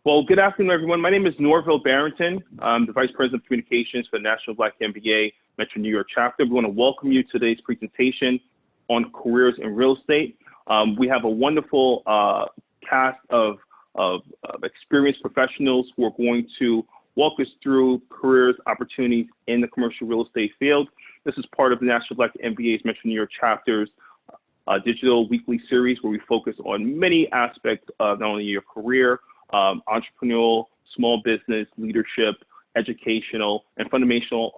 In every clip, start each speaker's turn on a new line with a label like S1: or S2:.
S1: Well, good afternoon, everyone. My name is Norville Barrington. I'm the Vice President of Communications for the National Black MBA Metro New York chapter. We want to welcome you to today's presentation on careers in real estate. We have a wonderful cast of experienced professionals who are going to walk us through careers opportunities in the commercial real estate field. This is part of the National Black MBA's Metro New York chapter's digital weekly series where we focus on many aspects of not only your career, entrepreneurial, small business, leadership, educational, and foundational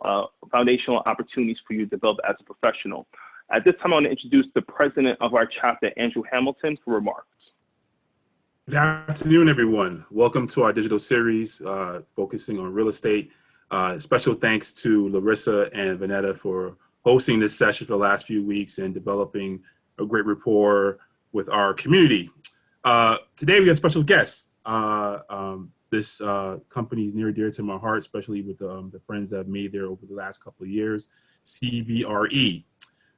S1: opportunities for you to develop as a professional. At this time, I want to introduce the president of our chapter, Andrew Hamilton, for remarks.
S2: Good afternoon, everyone. Welcome to our digital series focusing on real estate. Special thanks to Larissa and Vonetta for hosting this session for the last few weeks and developing a great rapport with our community. Today we have special guests. This company is near and dear to my heart, especially with the friends that I've made there over the last couple of years, Cbre.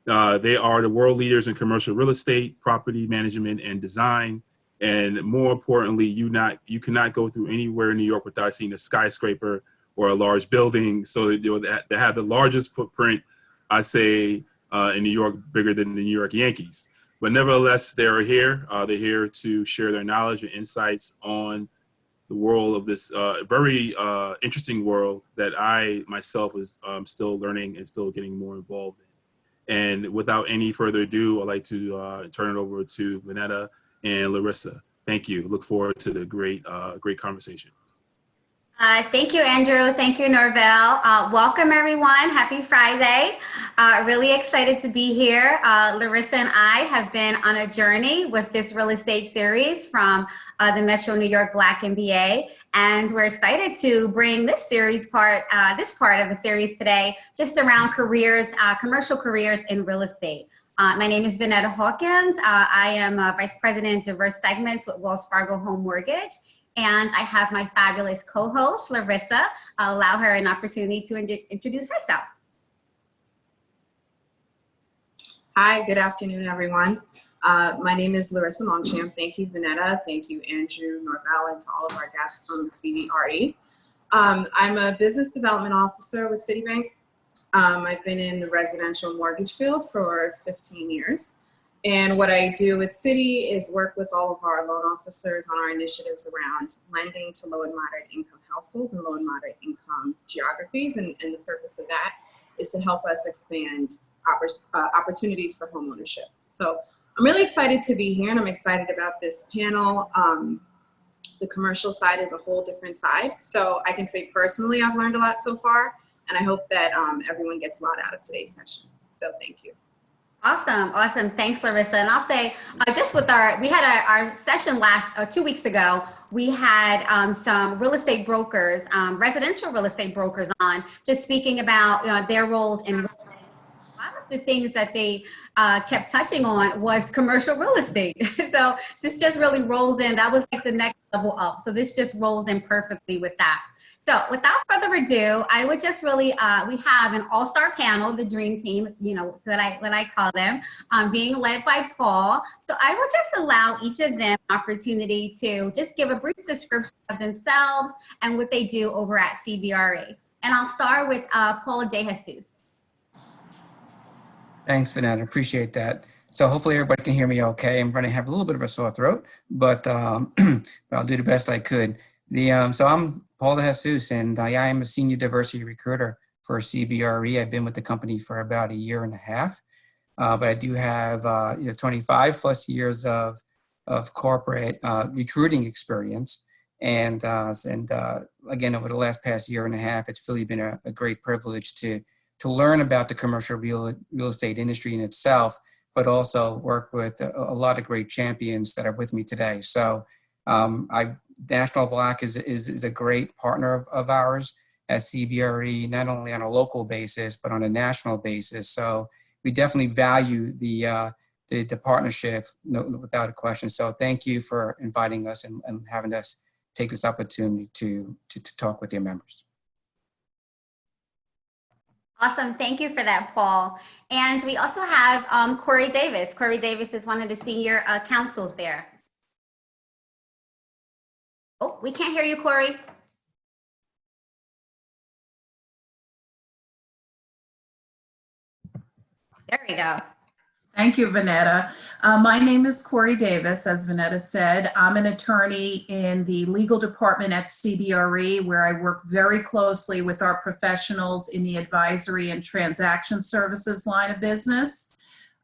S2: They are the world leaders in commercial real estate, property management, and design. And more importantly, you cannot go through anywhere in New York without seeing a skyscraper or a large building. So they have the largest footprint, I say, in New York, bigger than the New York Yankees. But nevertheless, they're here. They're here to share their knowledge and insights on the world of this very interesting world that I myself is still learning and still getting more involved in. And without any further ado, I'd like to turn it over to Vonetta and Larissa. Thank you. Look forward to the great conversation.
S3: Thank you, Andrew. Thank you, Norvell. Welcome, everyone. Happy Friday. Really excited to be here. Larissa and I have been on a journey with this real estate series from the Metro New York Black MBA, and we're excited to bring this part of the series today just around careers, commercial careers in real estate. My name is Vonetta Hawkins. I am Vice President, Diverse Segments with Wells Fargo Home Mortgage. And I have my fabulous co-host, Larissa. I'll allow her an opportunity to introduce herself.
S4: Hi, good afternoon, everyone. My name is Larissa Longchamp. Thank you, Vonetta. Thank you, Andrew, Norvell, and to all of our guests from Cbre. I'm a business development officer with Citibank. I've been in the residential mortgage field for 15 years. And what I do at Citi is work with all of our loan officers on our initiatives around lending to low and moderate income households and low and moderate income geographies. And the purpose of that is to help us expand opportunities for home ownership. So I'm really excited to be here, and I'm excited about this panel. The commercial side is a whole different side. So I can say personally, I've learned a lot so far, and I hope that everyone gets a lot out of today's session. So thank you.
S3: Awesome, awesome. Thanks, Larissa. And I'll say, just with we had our session last 2 weeks ago. We had some real estate brokers, residential real estate brokers on, just speaking about their roles in real estate. A lot of the things that they kept touching on was commercial real estate. So this just really rolls in. That was like the next level up. So this just rolls in perfectly with that. So without further ado, I would just really, we have an all-star panel, the dream team, that I call them, being led by Paul. So I will just allow each of them an opportunity to just give a brief description of themselves and what they do over at Cbre. And I'll start with Paul DeJesus.
S5: Thanks, Vanessa. Appreciate that. So hopefully everybody can hear me okay. I'm going to have a little bit of a sore throat, but I'll do the best I could. So I'm Paul DeJesus, and I am a senior diversity recruiter for Cbre. I've been with the company for about 1.5 years, but I do have 25 plus years of corporate recruiting experience. And again, over the past 1.5 years, it's really been a great privilege to learn about the commercial real estate industry in itself, but also work with a lot of great champions that are with me today. So National Black is a great partner of ours at Cbre, not only on a local basis, but on a national basis. So we definitely value the partnership, without a question. So thank you for inviting us and having us take this opportunity to talk with your members.
S3: Awesome. Thank you for that, Paul. And we also have Corey Davis. Corey Davis is one of the senior counsels there. Oh, we can't hear you, Corey. There we go.
S6: Thank you, Vonetta. My name is Cori Davis, as Vonetta said. I'm an attorney in the legal department at Cbre, where I work very closely with our professionals in the advisory and transaction services line of business.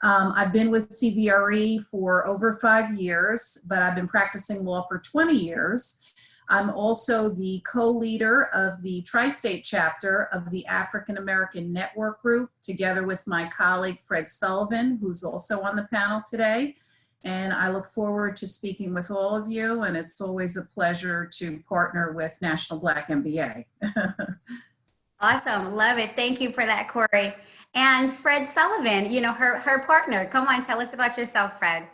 S6: I've been with Cbre for over 5 years, but I've been practicing law for 20 years. I'm also the co-leader of the Tri-State chapter of the African American Network Group, together with my colleague Fred Sullivan, who's also on the panel today. And I look forward to speaking with all of you, and it's always a pleasure to partner with National Black MBA.
S3: Awesome, love it. Thank you for that, Corey. And Fred Sullivan, you know, her partner. Come on, tell us about yourself, Fred.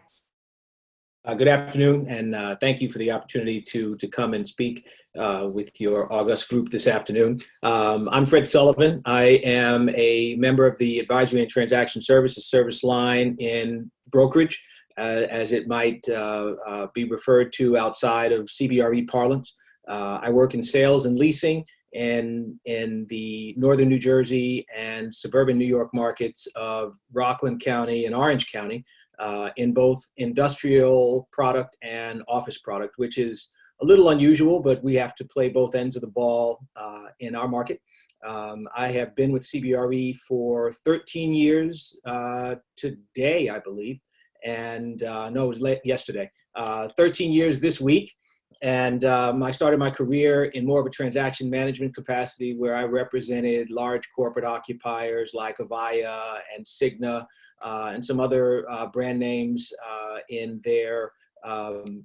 S7: Good afternoon, and thank you for the opportunity to come and speak with your august group this afternoon. I'm Fred Sullivan. I am a member of the Advisory and Transaction Services service line in brokerage, as it might be referred to outside of Cbre parlance. I work in sales and leasing in the northern New Jersey and suburban New York markets of Rockland County and Orange County. In both industrial product and office product, which is a little unusual, but we have to play both ends of the ball in our market. I have been with Cbre for 13 years today, I believe, and no, it was late yesterday. 13 years this week, and I started my career in more of a transaction management capacity, where I represented large corporate occupiers like Avaya and Cigna, and some other brand names in their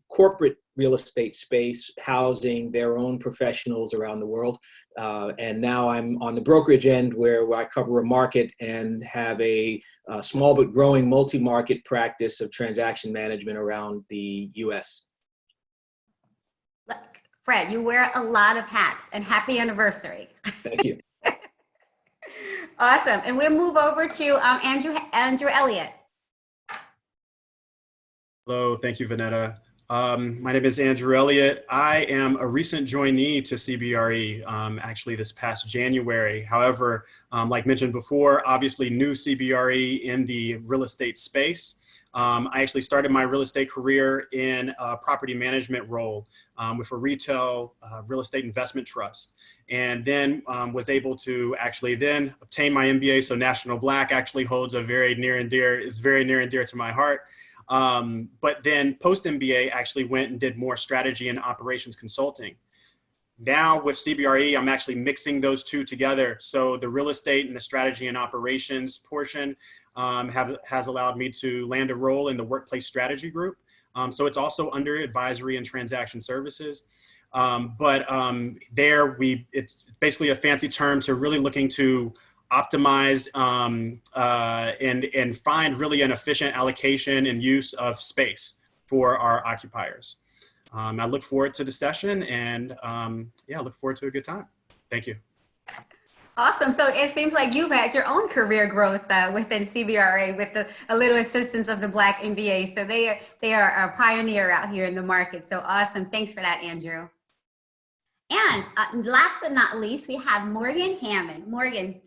S7: corporate real estate space, housing their own professionals around the world. And now I'm on the brokerage end, where I cover a market and have a small but growing multi-market practice of transaction management around the US.
S3: Fred, you wear a lot of hats, and happy anniversary.
S7: Thank you.
S3: Awesome. And we'll move over to Andrew Elliott.
S8: Hello, thank you, Vonetta. My name is Andrew Elliott. I am a recent joinee to Cbre, actually this past January. However, like mentioned before, obviously new Cbre in the real estate space. I actually started my real estate career in a property management role with a retail real estate investment trust, and then was able to actually then obtain my MBA. So National Black actually holds is very near and dear to my heart. But then post MBA actually went and did more strategy and operations consulting. Now with Cbre, I'm actually mixing those two together. So the real estate and the strategy and operations portion has allowed me to land a role in the workplace strategy group. So it's also under advisory and transaction services. It's basically a fancy term to really looking to optimize and find really an efficient allocation and use of space for our occupiers. I look forward to the session, and yeah, look forward to a good time. Thank you.
S3: Awesome. So it seems like you've had your own career growth within Cbre with a little assistance of the Black MBA. So they are a pioneer out here in the market. So awesome. Thanks for that, Andrew. And last but not least, we have Morgan Hammond. Morgan.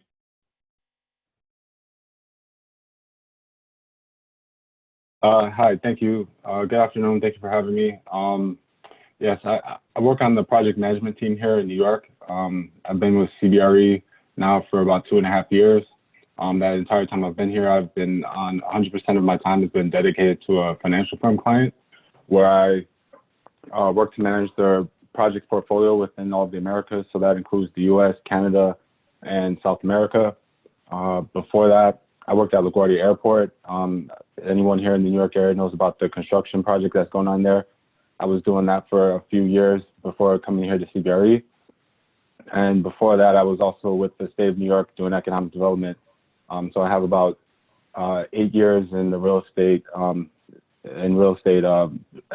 S9: Hi, thank you. Good afternoon. Thank you for having me. Yes, I work on the project management team here in New York. I've been with Cbre now for about 2.5 years. That entire time I've been here, I've been on 100% of my time has been dedicated to a financial firm client, where I work to manage their project portfolio within all of the Americas. So that includes the US, Canada, and South America. Before that, I worked at LaGuardia Airport. Anyone here in the New York area knows about the construction project that's going on there. I was doing that for a few years before coming here to Cbre. And before that, I was also with the state of New York doing economic development. So I have about 8 years in the real estate,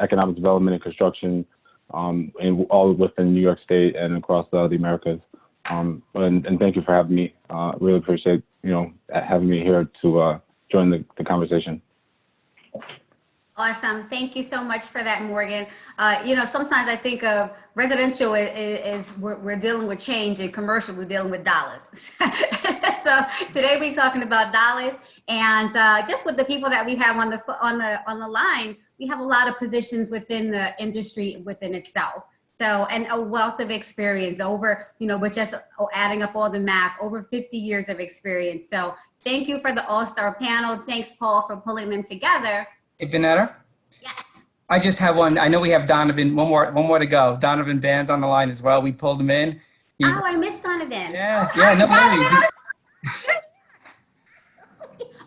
S9: economic development and construction, in all within New York State and across the Americas. And thank you for having me. Really appreciate having me here to join the conversation.
S3: Awesome. Thank you so much for that, Morgan. You know, sometimes I think of residential is we're dealing with change, and commercial we're dealing with dollars. So today we're talking about dollars, and just with the people that we have on the line, we have a lot of positions within the industry within itself. So, and a wealth of experience over, you know, but just adding up all the math, over 50 years of experience. So thank you for the all-star panel. Thanks, Paul, for pulling them together.
S5: Hey, Vonetta?
S3: Yes.
S5: I just have one. I know we have Donovan, one more to go. Donovan Band's on the line as well. We pulled him in.
S3: Oh, I missed Donovan.
S5: Yeah, no worries.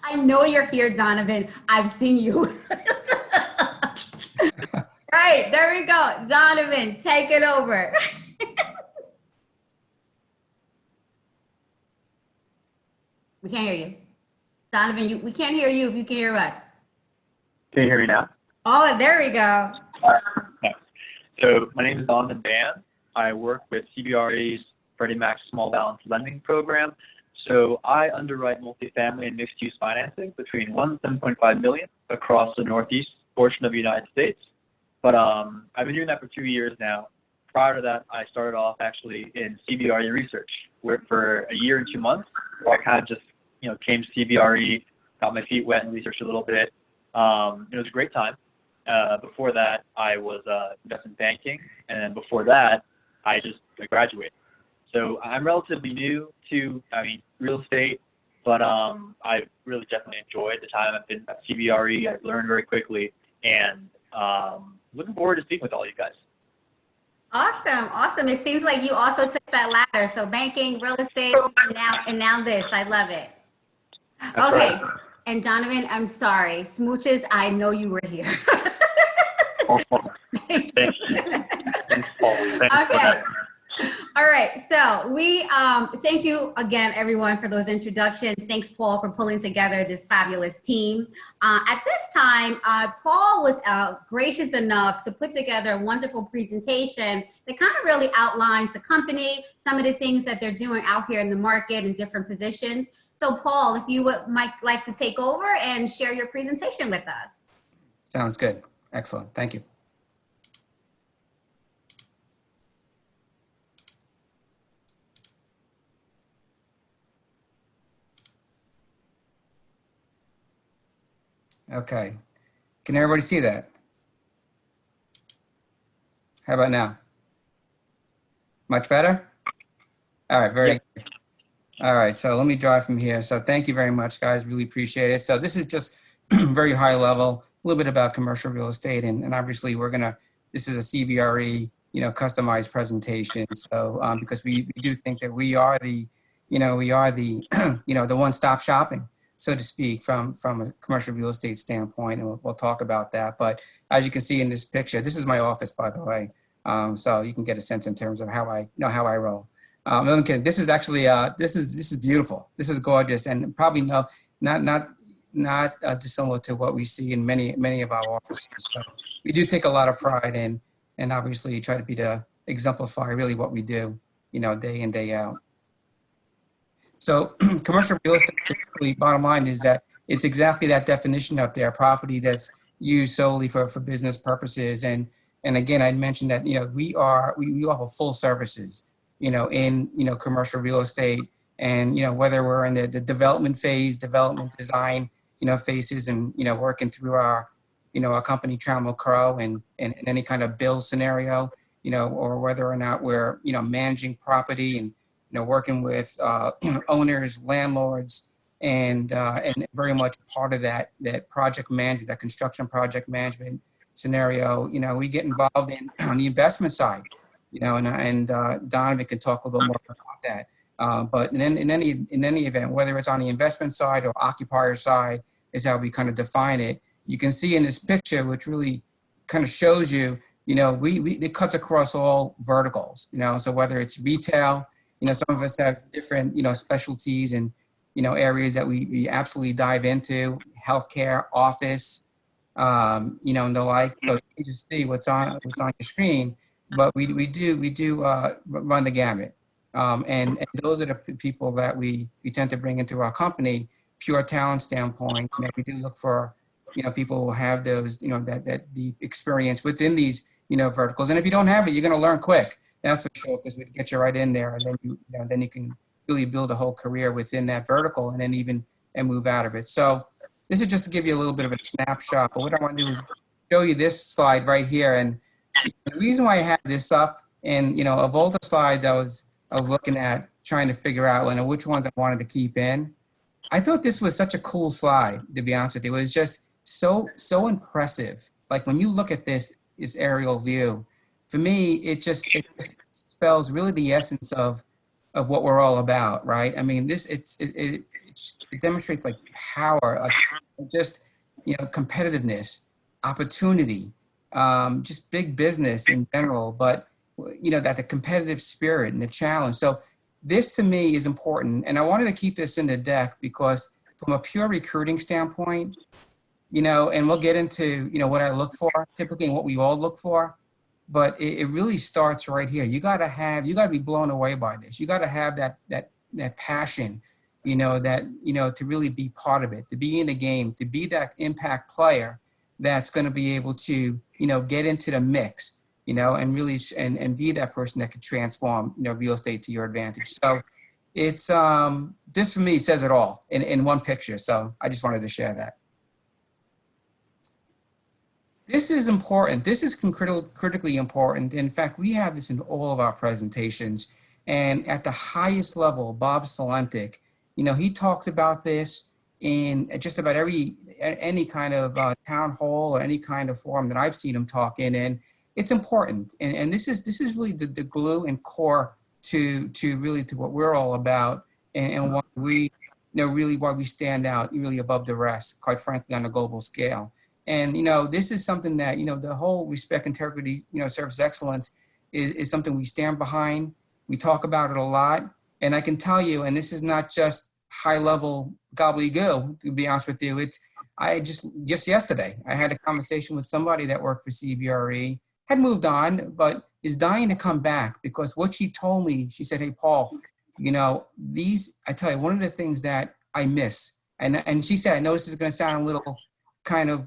S3: I know you're here, Donovan. I've seen you. Right, there we go. Donovan, take it over. We can't hear you. Donovan, we can't hear you if you can hear us.
S10: Can you hear me now?
S3: Oh, there we go.
S10: Okay. So my name is Donovan Band. I work with CBRE's Freddie Mac's small balance lending program. So I underwrite multifamily and mixed-use financing between $1 and $7.5 million across the northeast portion of the United States. But I've been doing that for 2 years now. Prior to that, I started off actually in CBRE research, where for a year and 2 months, I kind of just came to CBRE, got my feet wet and researched a little bit. It was a great time. Before that, I was investment banking, and then before that, I graduated. So I'm relatively new to, real estate, but I really definitely enjoyed the time I've been at CBRE. I've learned very quickly, and looking forward to speaking with all you guys.
S3: Awesome. It seems like you also took that ladder. So banking, real estate, and now this. I love it.
S10: That's
S3: okay.
S10: Right.
S3: And Donovan, I'm sorry. Smooches, I know you were here.
S10: Thank you. Thanks, Paul. Thanks
S3: Okay. All right. So we thank you again, everyone, for those introductions. Thanks, Paul, for pulling together this fabulous team. At this time, Paul was gracious enough to put together a wonderful presentation that kind of really outlines the company, some of the things that they're doing out here in the market in different positions. So, Paul, if you might like to take over and share your presentation with us.
S5: Sounds good. Excellent. Thank you. Okay. Can everybody see that? How about now? Much better? All right, very good. All right, so let me drive from here. So thank you very much, guys. Really appreciate it. So this is just very high level, a little bit about commercial real estate. And obviously this is a CBRE, customized presentation. So because we do think that we are the one-stop shopping, so to speak, from a commercial real estate standpoint, and we'll talk about that. But as you can see in this picture, this is my office, by the way, so you can get a sense in terms of how I roll. I'm kidding. This is actually this is beautiful. This is gorgeous, and probably not dissimilar to what we see in many of our offices. So we do take a lot of pride in, and obviously try to exemplify really what we do, day in, day out. So commercial real estate, basically, bottom line is that it's exactly that definition up there, property that's used solely for business purposes. And again, I mentioned that, we offer full services, in, commercial real estate, and, whether we're in the development phase, development design, phases, and, working through our company Trammell Crow and any kind of bill scenario, or whether or not we're, managing property and, working with owners, landlords, and very much part of that project management, that construction project management scenario. We get involved in on the investment side, and Donovan can talk a little bit more about that. But in any event, whether it's on the investment side or occupier side, is how we kind of define it. You can see in this picture, which really kind of shows you, it cuts across all verticals. So whether it's retail. Some of us have different, specialties and, areas that we absolutely dive into, healthcare, office, and the like. So you can just see what's on your screen, but we do run the gamut. And those are the people that we tend to bring into our company, pure talent standpoint. We do look for, people will have those, that deep experience within these, verticals. And if you don't have it, you're going to learn quick. That's for sure, because we get you right in there, and then you can really build a whole career within that vertical, and then and move out of it. So this is just to give you a little bit of a snapshot. But what I want to do is show you this slide right here. And the reason why I have this up, and of all the slides I was looking at, trying to figure out which ones I wanted to keep in, I thought this was such a cool slide, to be honest with you. It was just so impressive. Like when you look at this aerial view, for me, it just spells really the essence of what we're all about, right? I mean, it demonstrates like power, like just competitiveness, opportunity, just big business in general, but that the competitive spirit and the challenge. So this to me is important, and I wanted to keep this in the deck because from a pure recruiting standpoint, and we'll get into what I look for typically and what we all look for. But it really starts right here. You got to be blown away by this. You got to have that passion, to really be part of it, to be in the game, to be that impact player that's going to be able to, get into the mix, and really and be that person that could transform, real estate to your advantage. So it's this for me says it all in one picture. So I just wanted to share that. This is important. This is critically important. In fact, we have this in all of our presentations. And at the highest level, Bob Salentic, he talks about this in just about any kind of town hall or any kind of forum that I've seen him talk in. And it's important. And this is really the glue and core to what we're all about, and why we, really why we stand out really above the rest, quite frankly, on a global scale. And, this is something that, the whole respect, integrity, service excellence is something we stand behind. We talk about it a lot. And I can tell you, and this is not just high level gobbledygook, to be honest with you, I just yesterday, I had a conversation with somebody that worked for Cbre, had moved on, but is dying to come back because what she told me, she said, hey, Paul, I tell you, one of the things that I miss, and she said, I know this is going to sound a little kind of,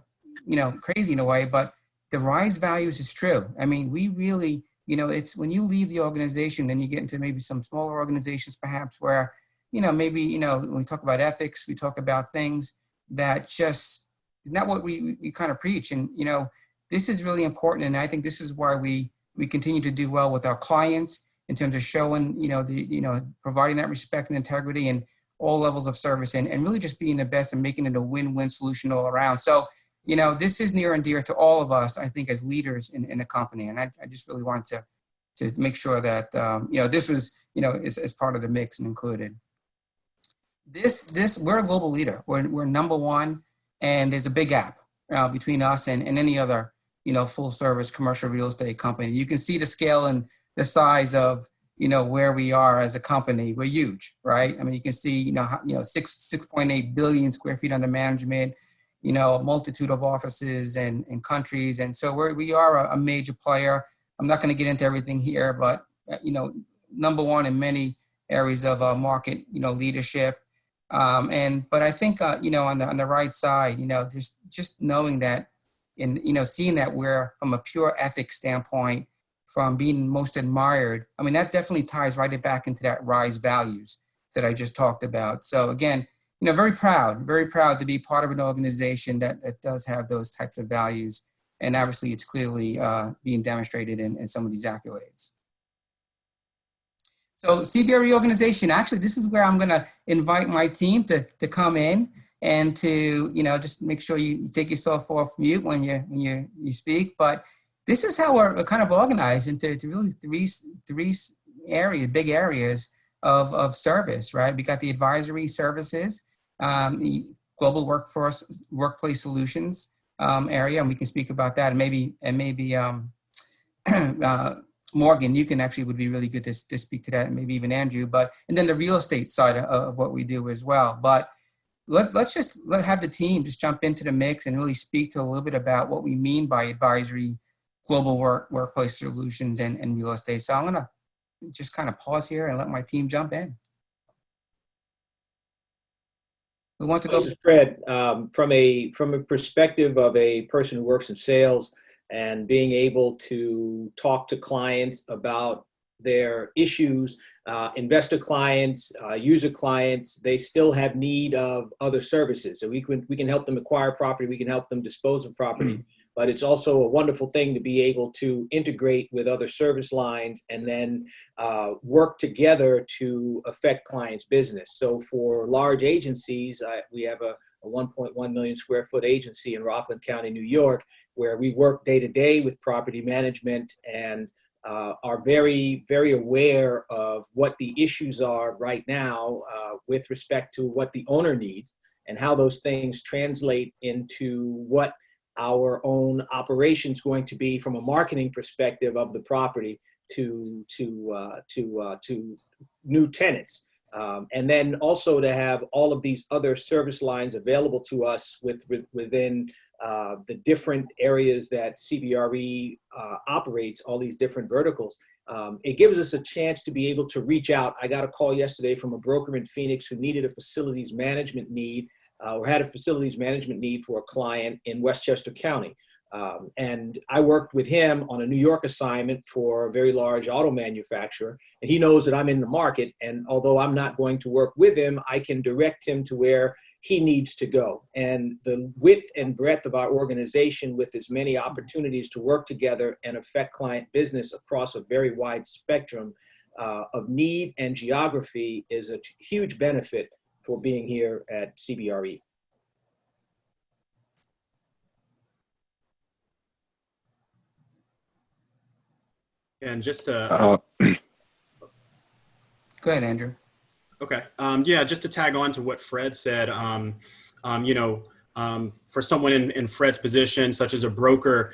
S5: crazy in a way, but the rise values is true. I mean, we really, it's when you leave the organization, then you get into maybe some smaller organizations, perhaps where, maybe, when we talk about ethics, we talk about things that just not what we kind of preach. And, this is really important. And I think this is why we continue to do well with our clients in terms of showing, providing that respect and integrity and all levels of service and really just being the best and making it a win-win solution all around. So, this is near and dear to all of us, I think, as leaders in a company. And I just really wanted to make sure that, this was, is part of the mix and included. We're a global leader. We're number one, and there's a big gap between us and any other, full service commercial real estate company. You can see the scale and the size of, where we are as a company. We're huge, right? I mean, you can see, 6.8 billion square feet under management, a multitude of offices and countries. And so we are a major player. I'm not going to get into everything here, but, number one in many areas of market, leadership. But I think, on the right side, just knowing that seeing that we're from a pure ethics standpoint, from being most admired, I mean, that definitely ties right back into that rise values that I just talked about. So again, very proud to be part of an organization that does have those types of values. And obviously it's clearly being demonstrated in some of these accolades. So Cbre organization, actually, this is where I'm going to invite my team to come in and to, just make sure you take yourself off mute when you speak. But this is how we're kind of organized into really three areas, big areas of service, right? We got the advisory services, the global workplace solutions area, and we can speak about that. And maybe Morgan, you can actually would be really good to speak to that, and maybe even Andrew. And then the real estate side of what we do as well. But let's have the team just jump into the mix and really speak to a little bit about what we mean by advisory, global workplace solutions, and real estate. So I'm gonna just kind of pause here and let my team jump in. Who wants to go?
S7: This is Fred. From a perspective of a person who works in sales and being able to talk to clients about their issues, investor clients, user clients, they still have need of other services. So we can help them acquire property, we can help them dispose of property, but it's also a wonderful thing to be able to integrate with other service lines and then work together to affect clients' business. So for large agencies, we have a 1.1 million square foot agency in Rockland County, New York, where we work day to day with property management and are very, very aware of what the issues are right now with respect to what the owner needs and how those things translate into what our own operations going to be from a marketing perspective of the property to new tenants. And then also to have all of these other service lines available to us within the different areas that CBRE operates, all these different verticals. It gives us a chance to be able to reach out. I got a call yesterday from a broker in Phoenix who needed a facilities management need or had a facilities management need for a client in Westchester County. And I worked with him on a New York assignment for a very large auto manufacturer. And he knows that I'm in the market. And although I'm not going to work with him, I can direct him to where he needs to go. And the width and breadth of our organization with as many opportunities to work together and affect client business across a very wide spectrum of need and geography is a huge benefit for being here at CBRE.
S8: And just to
S5: Go ahead, Andrew.
S8: Okay. Yeah, just to tag on to what Fred said, for someone in Fred's position, such as a broker,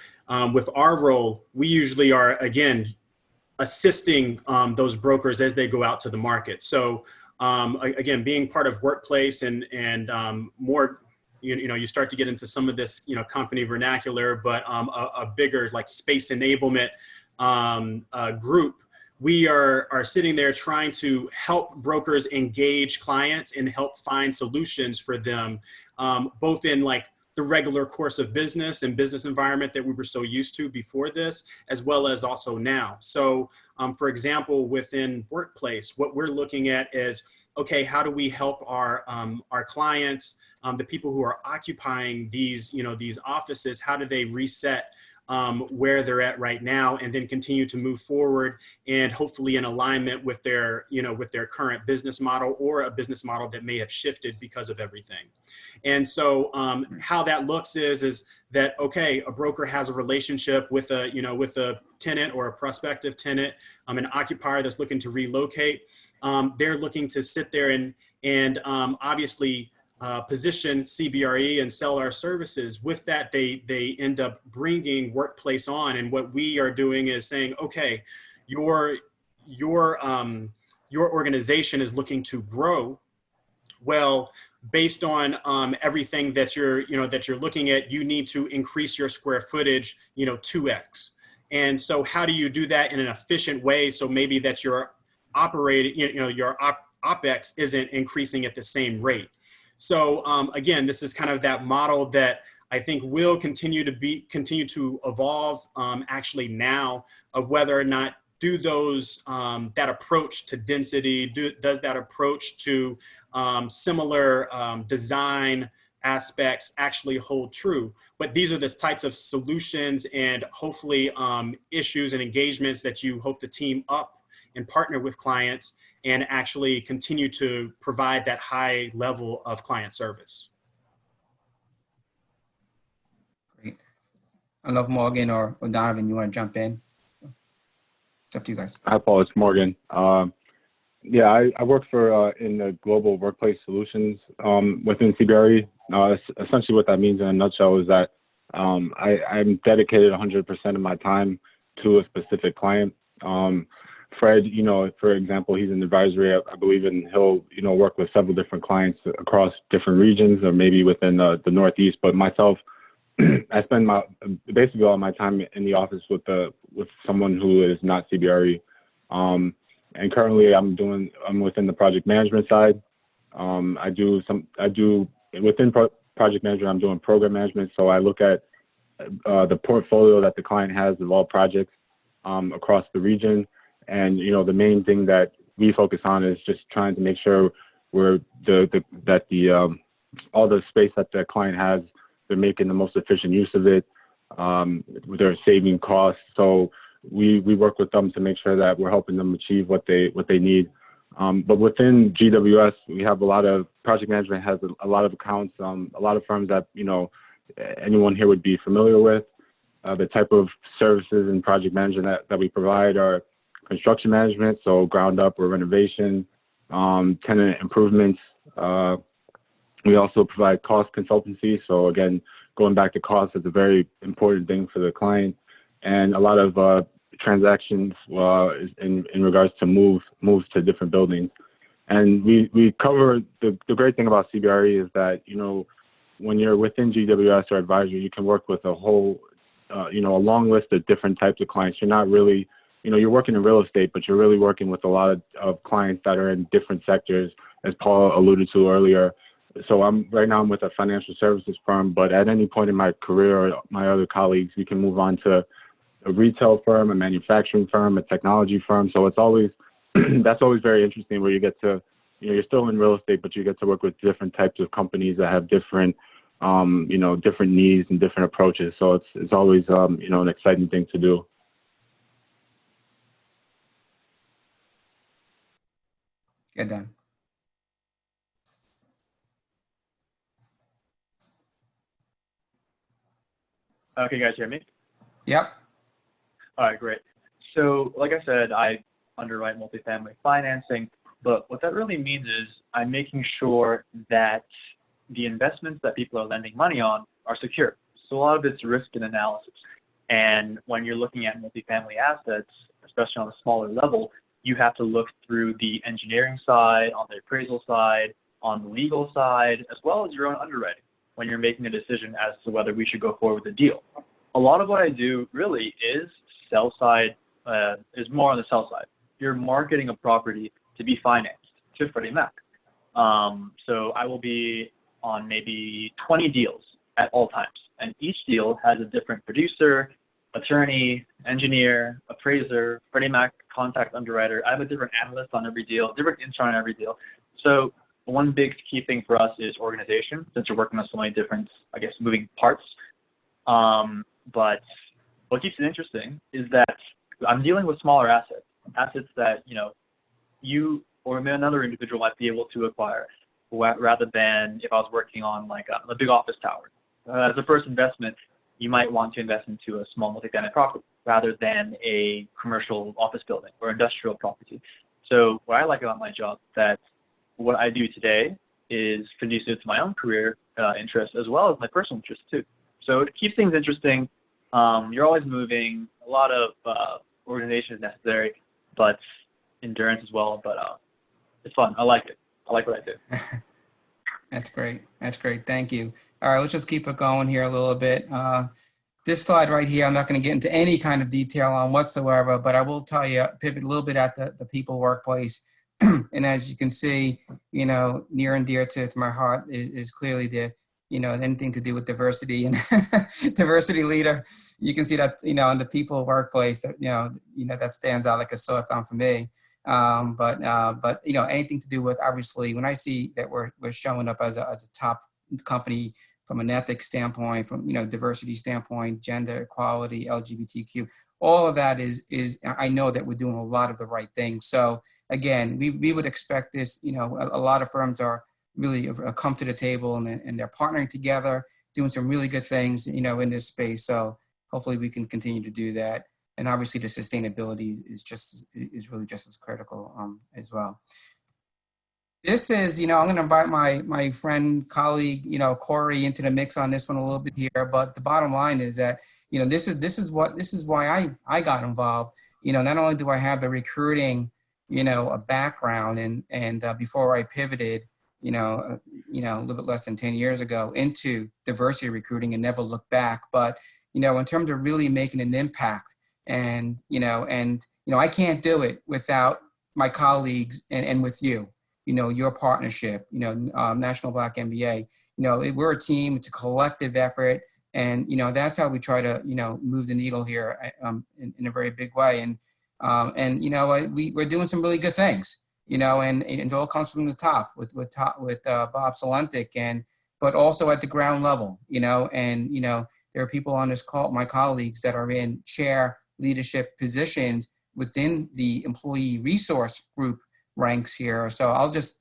S8: with our role, we usually are, again, assisting those brokers as they go out to the market. So, again, being part of workplace and more, you start to get into some of this, company vernacular, but a bigger like space enablement group. We are sitting there trying to help brokers engage clients and help find solutions for them, both in like the regular course of business and business environment that we were so used to before this, as well as also now. So, for example, within workplace, what we're looking at is, okay, how do we help our clients, the people who are occupying these, these offices, how do they reset where they're at right now, and then continue to move forward and hopefully in alignment with their, with their current business model or a business model that may have shifted because of everything. And so how that looks is that, okay, a broker has a relationship with a, with a tenant or a prospective tenant, an occupier that's looking to relocate. They're looking to sit there and obviously position CBRE and sell our services. With that, they end up bringing workplace on, and what we are doing is saying, okay, your organization is looking to grow. Well, based on everything that you're looking at, you need to increase your square footage, 2x. And so, how do you do that in an efficient way? So maybe that your operating, your OpEx isn't increasing at the same rate. So again, this is kind of that model that I think will continue to evolve actually now, of whether or not do those that approach to density, does that approach to similar design aspects actually hold true. But these are the types of solutions and hopefully issues and engagements that you hope to team up and partner with clients and actually continue to provide that high level of client service.
S5: Great. I don't know if Morgan or Donovan, you want to jump in? It's up to you guys.
S9: Hi, Paul. It's Morgan. Yeah, I work for in the global workplace solutions within CBRE. Essentially what that means in a nutshell is that I'm dedicated 100% of my time to a specific client. Fred, for example, he's an advisory, I believe, and he'll, work with several different clients across different regions or maybe within the Northeast. But myself, I spend basically all my time in the office with someone who is not CBRE. And currently I'm within the project management side. I do within project management, I'm doing program management. So I look at the portfolio that the client has of all projects across the region. And, the main thing that we focus on is just trying to make sure all the space that the client has, they're making the most efficient use of it. They're saving costs. So we work with them to make sure that we're helping them achieve what they need. But within GWS, we have a lot of project management has a lot of accounts, a lot of firms that, anyone here would be familiar with. The type of services and project management that we provide are construction management, so ground up or renovation, tenant improvements. We also provide cost consultancy. So again, going back to cost is a very important thing for the client, and a lot of transactions in regards to moves to different buildings. And we cover the great thing about CBRE is that, when you're within GWS or advisory, you can work with a whole, a long list of different types of clients. You're not really, you're working in real estate, but you're really working with a lot of clients that are in different sectors, as Paul alluded to earlier. So right now I'm with a financial services firm, but at any point in my career, or my other colleagues, we can move on to a retail firm, a manufacturing firm, a technology firm. So it's always, that's always very interesting, where you get to, you're still in real estate, but you get to work with different types of companies that have different, different needs and different approaches. So it's always, an exciting thing to do.
S5: Good done.
S10: Okay, guys, hear me?
S5: Yep.
S10: All right, great. So like I said, I underwrite multifamily financing, but what that really means is I'm making sure that the investments that people are lending money on are secure. So a lot of it's risk and analysis. And when you're looking at multifamily assets, especially on a smaller level, you have to look through the engineering side, on the appraisal side, on the legal side, as well as your own underwriting when you're making a decision as to whether we should go forward with the deal. A lot of what I do really is sell side, is more on the sell side. You're marketing a property to be financed to Freddie Mac. So I will be on maybe 20 deals at all times, and each deal has a different producer, attorney, engineer, appraiser, Freddie Mac contact underwriter. I have a different analyst on every deal, different intern on every deal. So one big key thing for us is organization, since we're working on so many different, moving parts. But what keeps it interesting is that I'm dealing with smaller assets that, you or another individual might be able to acquire, rather than if I was working on a big office tower. As a first investment, you might want to invest into a small multifamily property rather than a commercial office building or industrial property. So what I like about my job is that what I do today is conducive to my own career interests as well as my personal interests too. So it keeps things interesting. You're always moving. A lot of organization is necessary, but endurance as well. But it's fun. I like it. I like what I do.
S5: That's great. That's great. Thank you. All right, let's just keep it going here a little bit. This slide right here, I'm not going to get into any kind of detail on whatsoever, but I will tell you, pivot a little bit at the people workplace. And as you can see, near and dear to my heart is clearly anything to do with diversity and diversity leader. You can see that, in the people workplace that, that stands out like a sore thumb for me. But anything to do with, obviously, when I see that we're showing up as a top company from an ethics standpoint, from, diversity standpoint, gender equality, LGBTQ, all of that is I know that we're doing a lot of the right things. So again, we would expect this, a lot of firms are really come to the table and they're partnering together, doing some really good things, in this space. So hopefully we can continue to do that. And obviously the sustainability is really just as critical as well. This is, I'm going to invite my friend, colleague, Corey into the mix on this one a little bit here. But the bottom line is that, this is why I got involved. Not only do I have the recruiting, a background and before I pivoted, a little bit less than 10 years ago into diversity recruiting and never looked back. But, in terms of really making an impact and I can't do it without my colleagues and with you. your partnership, National Black MBA. We're a team, it's a collective effort. And, that's how we try to, move the needle here in a very big way. And we're doing some really good things, and it all comes from the top with Bob Salentic, but also at the ground level, and, there are people on this call, my colleagues, that are in chair leadership positions within the employee resource group ranks here. So I'll just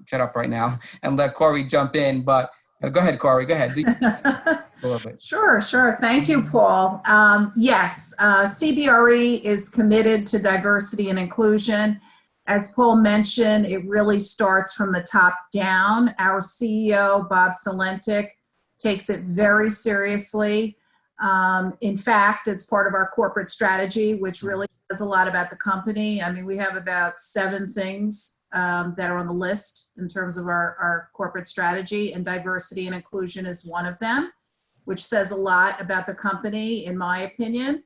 S5: shut up right now and let Corey jump in, but go ahead, Corey, go ahead. A little bit.
S6: Sure. Thank you, Paul. Yes, CBRE is committed to diversity and inclusion. As Paul mentioned, it really starts from the top down. Our CEO, Bob Salentic, takes it very seriously. In fact, it's part of our corporate strategy, which really says a lot about the company. I mean, we have about 7 things that are on the list in terms of our corporate strategy, and diversity and inclusion is one of them, which says a lot about the company, in my opinion.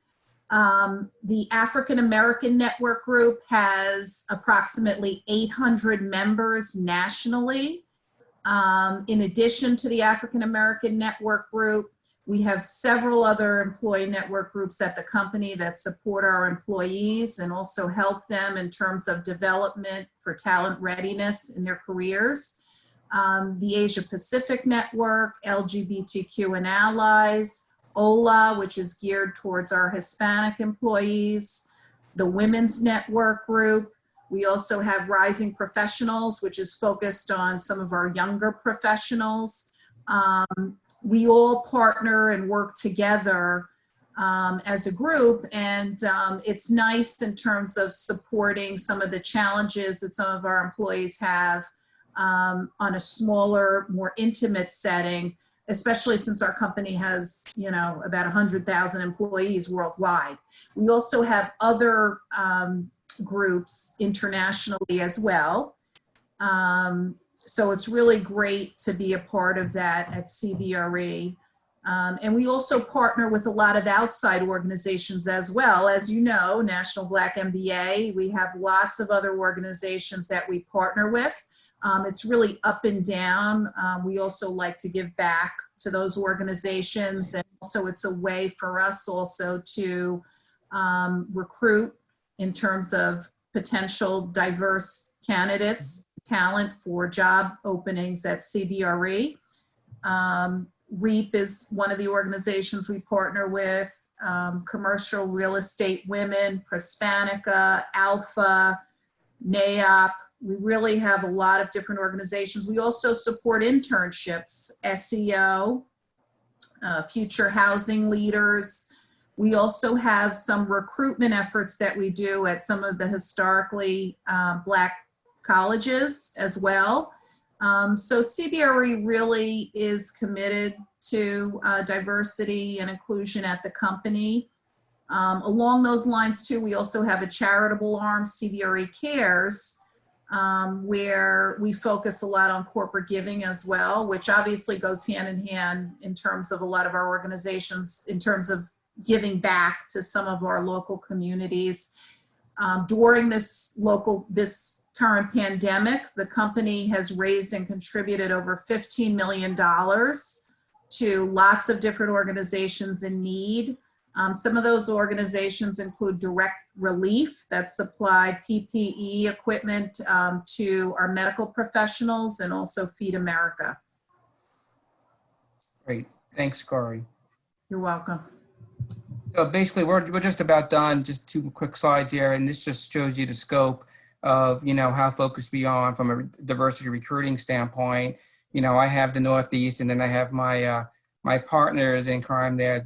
S6: The African American Network Group has approximately 800 members nationally. In addition to the African American Network Group, we have several other employee network groups at the company that support our employees and also help them in terms of development for talent readiness in their careers. The Asia Pacific Network, LGBTQ and Allies, OLA, which is geared towards our Hispanic employees, the Women's Network Group. We also have Rising Professionals, which is focused on some of our younger professionals. We all partner and work together as a group, and it's nice in terms of supporting some of the challenges that some of our employees have on a smaller, more intimate setting, especially since our company has, about 100,000 employees worldwide. We also have other groups internationally as well. So it's really great to be a part of that at CBRE. And we also partner with a lot of outside organizations as well. As you know, National Black MBA, we have lots of other organizations that we partner with. It's really up and down. We also like to give back to those organizations. And also it's a way for us also to recruit in terms of potential diverse candidates, talent for job openings at CBRE. REAP is one of the organizations we partner with, Commercial Real Estate Women, Prospanica, Alpha, NAOP. We really have a lot of different organizations. We also support internships, SEO, future housing leaders. We also have some recruitment efforts that we do at some of the historically Black colleges as well. So CBRE really is committed to diversity and inclusion at the company. Along those lines too, we also have a charitable arm, CBRE Cares, where we focus a lot on corporate giving as well, which obviously goes hand in hand in terms of a lot of our organizations, in terms of giving back to some of our local communities. During this current pandemic, the company has raised and contributed over $15 million to lots of different organizations in need. Some of those organizations include Direct Relief that supplied PPE equipment to our medical professionals, and also Feed America.
S5: Great, thanks, Corey.
S6: You're welcome.
S5: So basically, we're just about done. Just 2 quick slides here, and this just shows you the scope of how focused we are from a diversity recruiting standpoint. I have the Northeast, and then I have my my partners in crime there,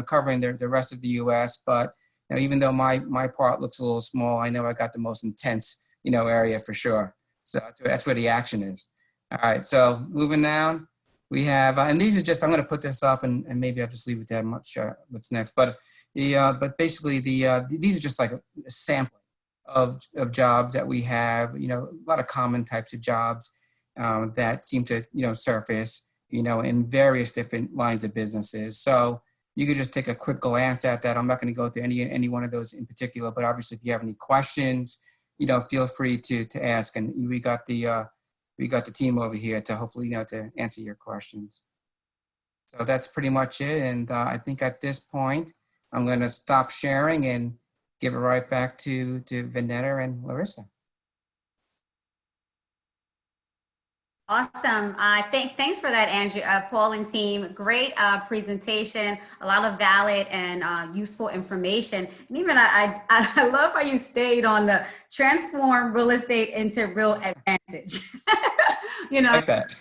S5: covering the rest of the U.S. But even though my part looks a little small, I know I got the most intense area for sure. So that's where the action is. All right, so moving down. We have, and these are just, I'm going to put this up and maybe I'll just leave it there. I'm not sure what's next, but basically these are just like a sample of jobs that we have, a lot of common types of jobs that seem to, surface, in various different lines of businesses. So you could just take a quick glance at that. I'm not going to go through any one of those in particular, but obviously if you have any questions, feel free to ask. And we got the team over here to hopefully, to answer your questions. So that's pretty much it. And I think at this point, I'm going to stop sharing and give it right back to Vonetta and Larissa.
S3: Awesome. Thanks for that, Andrew, Paul and team. Great presentation, a lot of valid and useful information. And even I love how you stayed on the transform real estate into real advantage.
S5: Like that.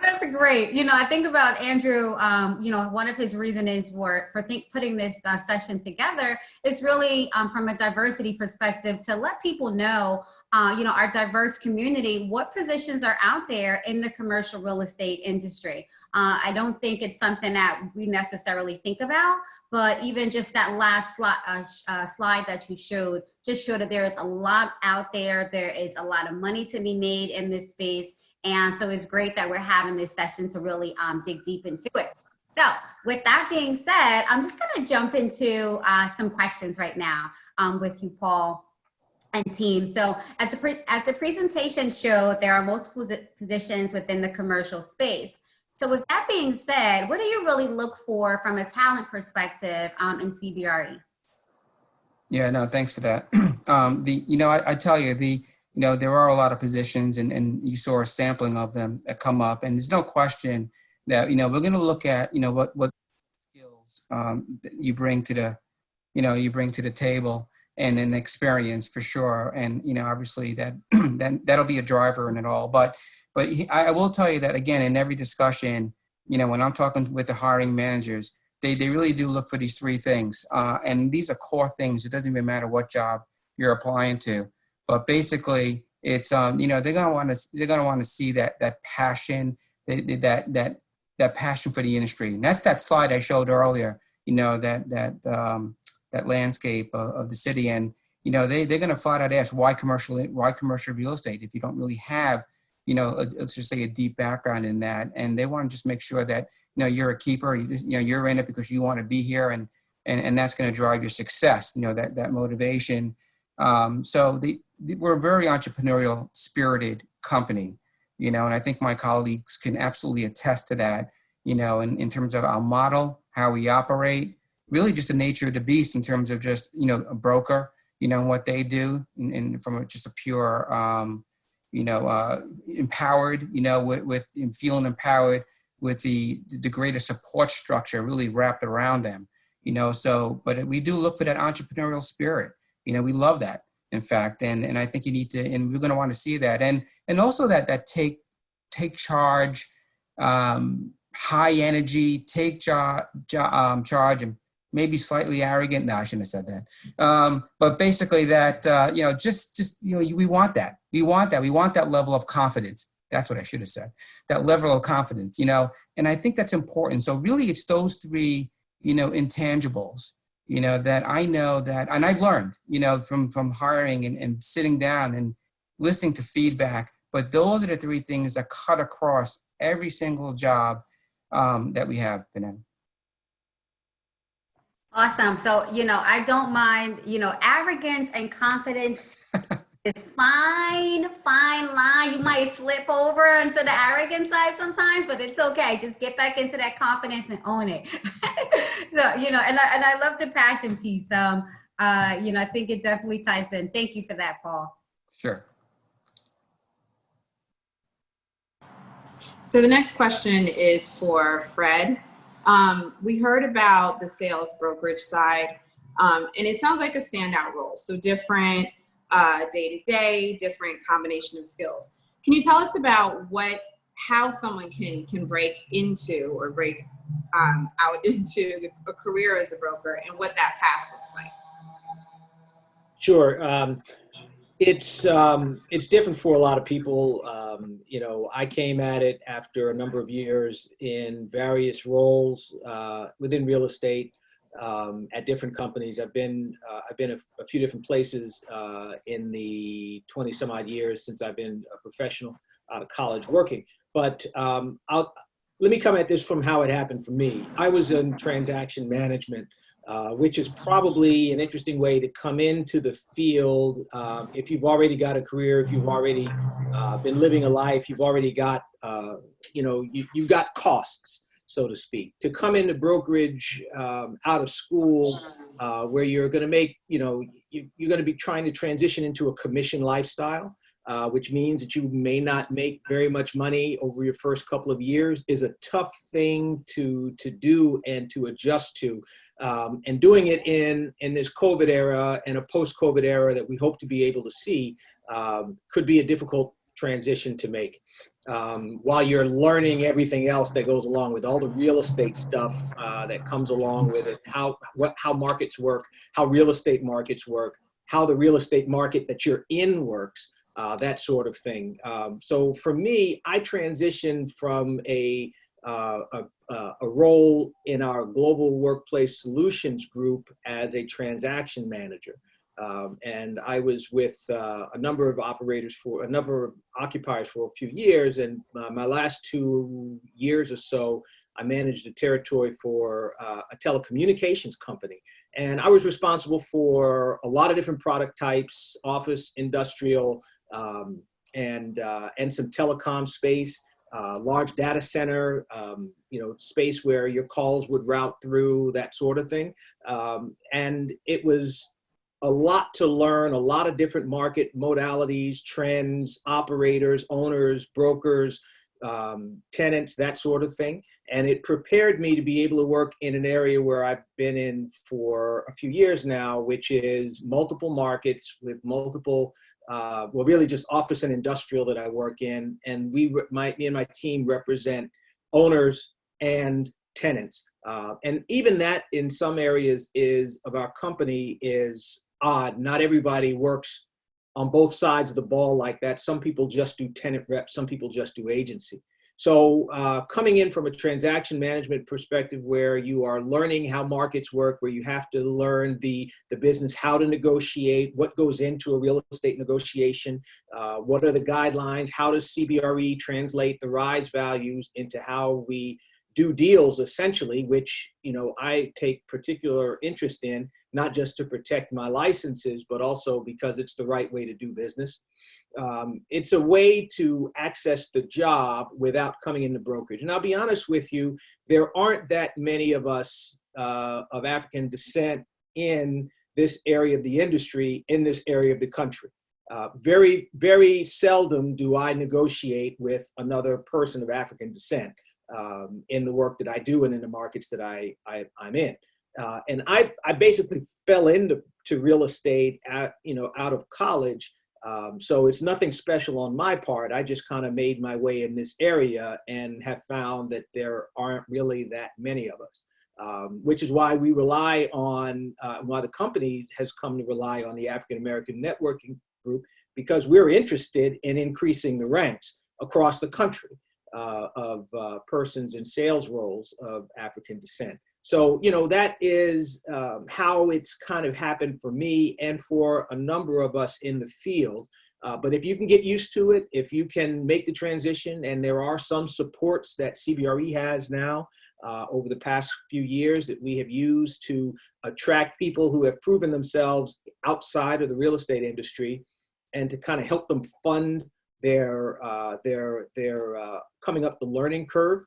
S3: That's great. I think about Andrew, one of his reasons for putting this session together is really from a diversity perspective to let people know, our diverse community, what positions are out there in the commercial real estate industry. I don't think it's something that we necessarily think about, but even just that last slide that you showed just showed that there is a lot out there. There is a lot of money to be made in this space. And so it's great that we're having this session to really dig deep into it. So with that being said, I'm just going to jump into some questions right now with you, Paul and team. So as the presentation showed, there are multiple positions within the commercial space. So with that being said, what do you really look for from a talent perspective in CBRE?
S5: Yeah, no, thanks for that. I tell you, there are a lot of positions, and you saw a sampling of them that come up, and there's no question that, we're going to look at, what skills that you bring to the table, and an experience for sure. And, obviously that'll be a driver in it all. But I will tell you that, again, in every discussion, when I'm talking with the hiring managers, they really do look for these three things. And these are core things. It doesn't even matter what job you're applying to. But basically, it's they're gonna want to see that passion, that passion for the industry. And that's that slide I showed earlier. That landscape of the city, and they're gonna flat out ask why commercial real estate if you don't really have let's just say a deep background in that, and they want to just make sure that you're a keeper. You're in it because you want to be here, and that's going to drive your success. That motivation. So we're a very entrepreneurial spirited company, and I think my colleagues can absolutely attest to that, in terms of our model, how we operate, really just the nature of the beast in terms of just, a broker, what they do, and from just a pure, empowered, with feeling empowered with the greater support structure really wrapped around them, but we do look for that entrepreneurial spirit. We love that. In fact, and I think you need to, and we're going to want to see that, and also that take charge, high energy, take charge, and maybe slightly arrogant. No, I shouldn't have said that. But basically, that we want that. We want that level of confidence. That's what I should have said. That level of confidence, and I think that's important. So really, it's those three, intangibles. That I know that, and I've learned, from hiring and sitting down and listening to feedback, but those are the three things that cut across every single job that we have been in.
S3: Awesome. So, I don't mind, arrogance and confidence is fine line. You might slip over into the arrogant side sometimes, but it's okay. Just get back into that confidence and own it. So, and I love the passion piece. I think it definitely ties in. Thank you for that, Paul.
S5: Sure.
S4: So the next question is for Fred. We heard about the sales brokerage side, and it sounds like a standout role. So different day-to-day, different combination of skills. Can you tell us about how someone can break into or break out into a career as a broker and what that path looks like?
S7: Sure. It's different for a lot of people. I came at it after a number of years in various roles within real estate at different companies. I've been a few different places in the 20 some odd years since I've been a professional out of college working. But let me come at this from how it happened for me. I was in transaction management which is probably an interesting way to come into the field if you've already got a career, if you've already been living a life, you've already got, you've got costs, so to speak. To come into brokerage out of school where you're going to make, you're going to be trying to transition into a commission lifestyle, which means that you may not make very much money over your first couple of years, is a tough thing to do and to adjust to. And doing it in this COVID era and a post-COVID era that we hope to be able to see could be a difficult transition to make. While you're learning everything else that goes along with all the real estate stuff that comes along with it, how markets work, how real estate markets work, how the real estate market that you're in works, that sort of thing. So for me, I transitioned from a role in our global workplace solutions group as a transaction manager. And I was with a number of occupiers for a few years. And my last 2 years or so, I managed a territory for a telecommunications company. And I was responsible for a lot of different product types, office, industrial, and some telecom space. Large data center, space where your calls would route through, that sort of thing. And it was a lot to learn, a lot of different market modalities, trends, operators, owners, brokers, tenants, that sort of thing. And it prepared me to be able to work in an area where I've been in for a few years now, which is multiple markets with multiple really just office and industrial that I work in. And me and my team represent owners and tenants. And even that in some areas of our company is odd. Not everybody works on both sides of the ball like that. Some people just do tenant rep, some people just do agency. So coming in from a transaction management perspective where you are learning how markets work, where you have to learn the business, how to negotiate, what goes into a real estate negotiation, what are the guidelines, how does CBRE translate the rise values into how we do deals essentially, which I take particular interest in, not just to protect my licenses, but also because it's the right way to do business. It's a way to access the job without coming into brokerage. And I'll be honest with you, there aren't that many of us of African descent in this area of the industry, in this area of the country. Very, very seldom do I negotiate with another person of African descent in the work that I do and in the markets that I'm in. And I basically fell into real estate out of college. So it's nothing special on my part. I just kind of made my way in this area and have found that there aren't really that many of us, which is why we rely on, why the company has come to rely on the African American Networking Group, because we're interested in increasing the ranks across the country of persons in sales roles of African descent. So, that is how it's kind of happened for me and for a number of us in the field. But if you can get used to it, if you can make the transition, and there are some supports that CBRE has now over the past few years that we have used to attract people who have proven themselves outside of the real estate industry and to kind of help them fund their coming up the learning curve,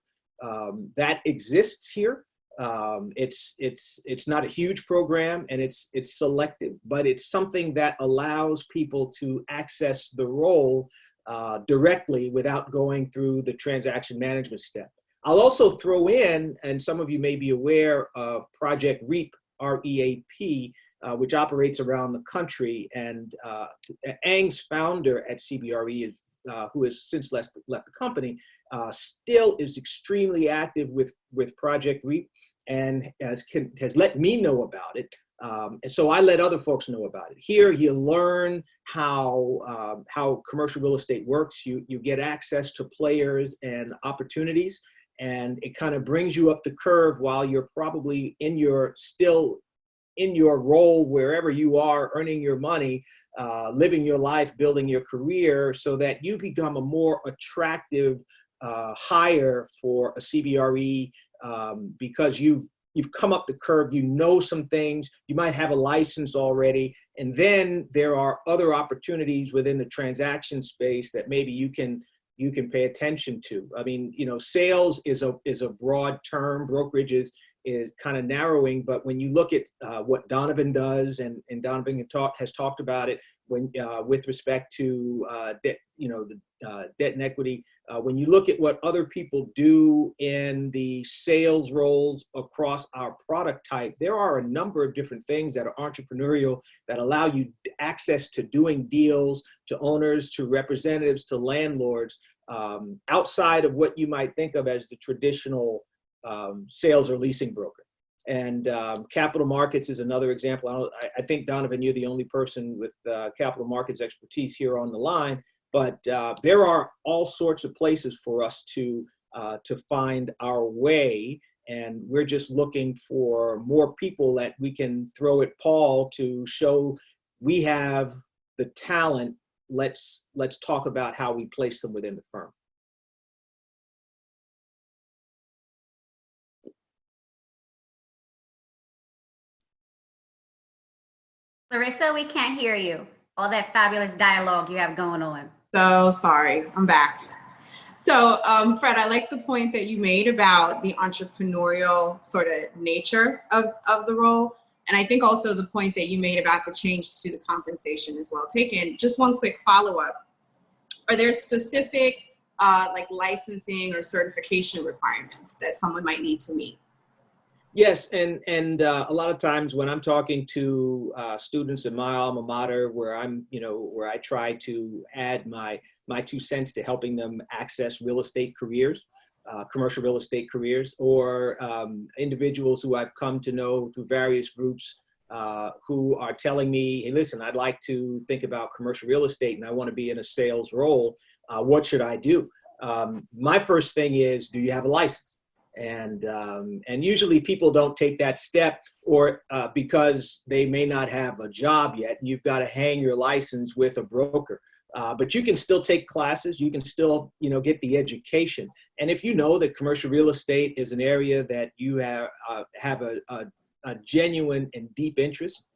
S7: that exists here. It's not a huge program, and it's selective, but it's something that allows people to access the role directly without going through the transaction management step. I'll also throw in, and some of you may be aware of Project REAP, R-E-A-P, which operates around the country, and Ang's founder at CBRE, who has since left the company, still is extremely active with Project REAP, and has let me know about it. And so I let other folks know about it. Here you learn how commercial real estate works. You get access to players and opportunities, and it kind of brings you up the curve while you're probably still in your role wherever you are, earning your money, living your life, building your career, so that you become a more attractive hire for a CBRE, because you've you've come up the curve, you know some things, you might have a license already, and then there are other opportunities within the transaction space that maybe you can pay attention to. I mean, you know, sales is a broad term, brokerage is kind of narrowing, but when you look at what Donovan does, and Donovan has talked about it when with respect to debt, you know, the debt and equity, when you look at what other people do in the sales roles across our product type, there are a number of different things that are entrepreneurial that allow you access to doing deals, to owners, to representatives, to landlords, outside of what you might think of as the traditional sales or leasing broker. And capital markets is another example. I think, Donovan, you're the only person with capital markets expertise here on the line, but there are all sorts of places for us to find our way. And we're just looking for more people that we can throw at Paul to show we have the talent. Let's talk about how we place them within the firm.
S3: Larissa, we can't hear you. All that fabulous dialogue you have going on.
S4: So sorry, I'm back. So Fred, I like the point that you made about the entrepreneurial sort of nature of the role. And I think also the point that you made about the change to the compensation is well taken. Just one quick follow-up. Are there specific like licensing or certification requirements that someone might need to meet?
S7: Yes, and a lot of times when I'm talking to students in my alma mater, where where I try to add my 2 cents to helping them access real estate careers, commercial real estate careers, or individuals who I've come to know through various groups who are telling me, hey, listen, I'd like to think about commercial real estate and I want to be in a sales role. What should I do? My first thing is, do you have a license? And usually people don't take that step, or because they may not have a job yet, and you've got to hang your license with a broker. But you can still take classes. You can still, get the education. And if you know that commercial real estate is an area that you have a genuine and deep interest,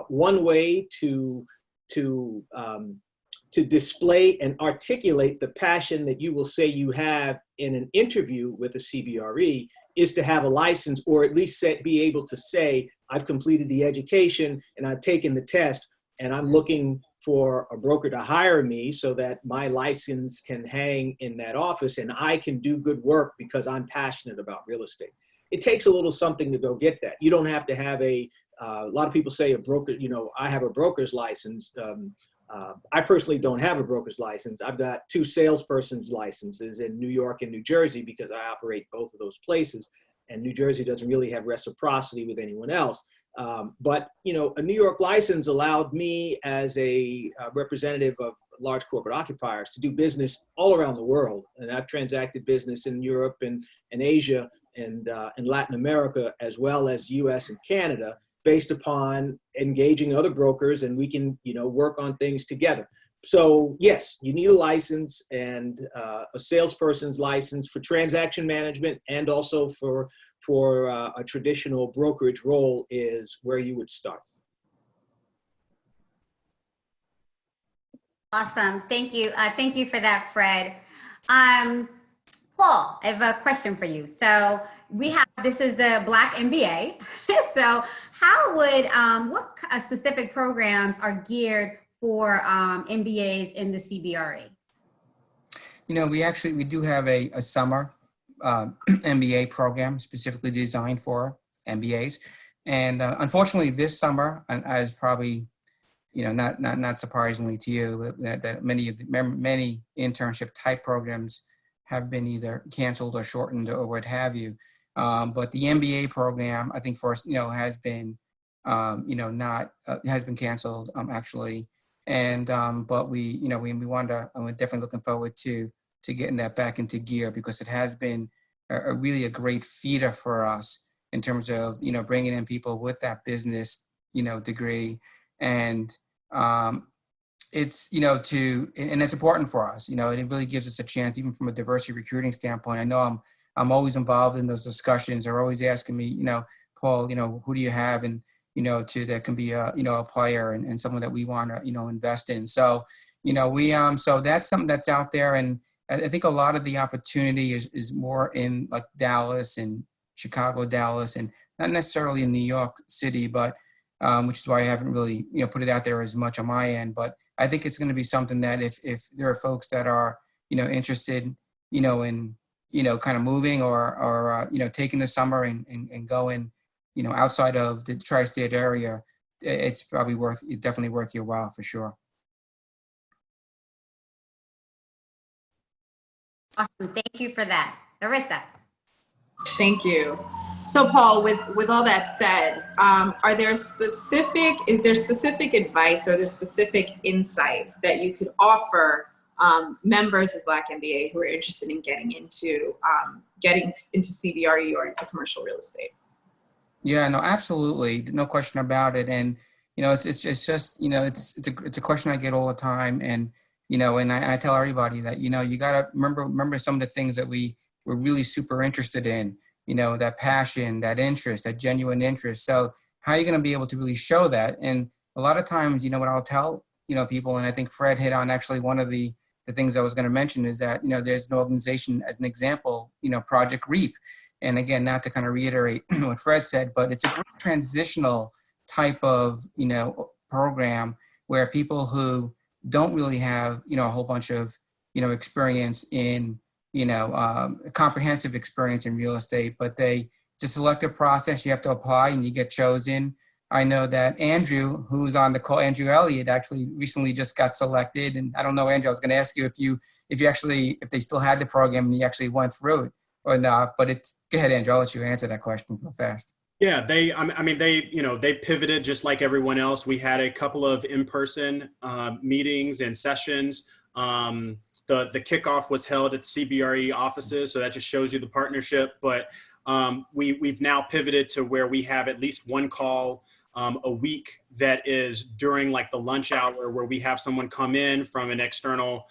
S7: one way to display and articulate the passion that you will say you have in an interview with a CBRE is to have a license, or at least be able to say, I've completed the education and I've taken the test and I'm looking for a broker to hire me so that my license can hang in that office and I can do good work because I'm passionate about real estate. It takes a little something to go get that. You don't have to have a lot of people say a broker, I have a broker's license. I personally don't have a broker's license. I've got 2 salesperson's licenses in New York and New Jersey because I operate both of those places. And New Jersey doesn't really have reciprocity with anyone else. But a New York license allowed me as a representative of large corporate occupiers to do business all around the world. And I've transacted business in Europe and Asia and Latin America, as well as US and Canada, based upon engaging other brokers, and we can, work on things together. So yes, you need a license, and a salesperson's license for transaction management, and also for a traditional brokerage role is where you would start.
S3: Awesome, thank you. Thank you for that, Fred. Paul, I have a question for you. So this is the Black MBA. So how would, what specific programs are geared for MBAs in the CBRE?
S5: We do have a summer MBA program specifically designed for MBAs. And unfortunately this summer, and as probably, not surprisingly to you, that many internship type programs have been either canceled or shortened or what have you. But the MBA program, I think for us, has been, has been canceled actually. And, but we're definitely looking forward to getting that back into gear, because it has been really a great feeder for us in terms of, bringing in people with that business, degree. And it's, and it's important for us, it really gives us a chance, even from a diversity recruiting standpoint. I know I'm always involved in those discussions. They're always asking me, Paul, who do you have? And, that can be a player and someone that we want to, invest in. So, so that's something that's out there. And I think a lot of the opportunity is more in like Dallas and Chicago, Dallas, and not necessarily in New York City, but which is why I haven't really, put it out there as much on my end. But I think it's going to be something that if there are folks that are, interested, in, kind of moving or taking the summer and going, outside of the tri-state area, it's probably definitely worth your while for sure.
S3: Awesome. Thank you for that. Larissa.
S4: Thank you. So Paul, with all that said, is there specific advice or there's specific insights that you could offer members of BlackMBA who are interested in getting into CBRE or into commercial real estate?
S5: Yeah, no, absolutely. No question about it. And, it's just, it's a question I get all the time. And, and I tell everybody that, you got to remember some of the things that we're really super interested in, that passion, that interest, that genuine interest. So how are you going to be able to really show that? And a lot of times, what I'll tell, people, and I think Fred hit on actually one of the things I was going to mention is that, there's an organization as an example, Project REAP. And again, not to kind of reiterate what Fred said, but it's a great transitional type of, program where people who don't really have, a whole bunch of, experience in, comprehensive experience in real estate, but it's a selective process. You have to apply and you get chosen. I know that Andrew, who's on the call, Andrew Elliott, actually recently just got selected. And I don't know, Andrew, I was going to ask you if they still had the program and you actually went through it or not, but go ahead, Andrew, I'll let you answer that question real fast.
S8: Yeah, they pivoted just like everyone else. We had a couple of in-person meetings and sessions. The kickoff was held at CBRE offices, so that just shows you the partnership. But we've now pivoted to where we have at least one call a week that is during like the lunch hour, where we have someone come in from an external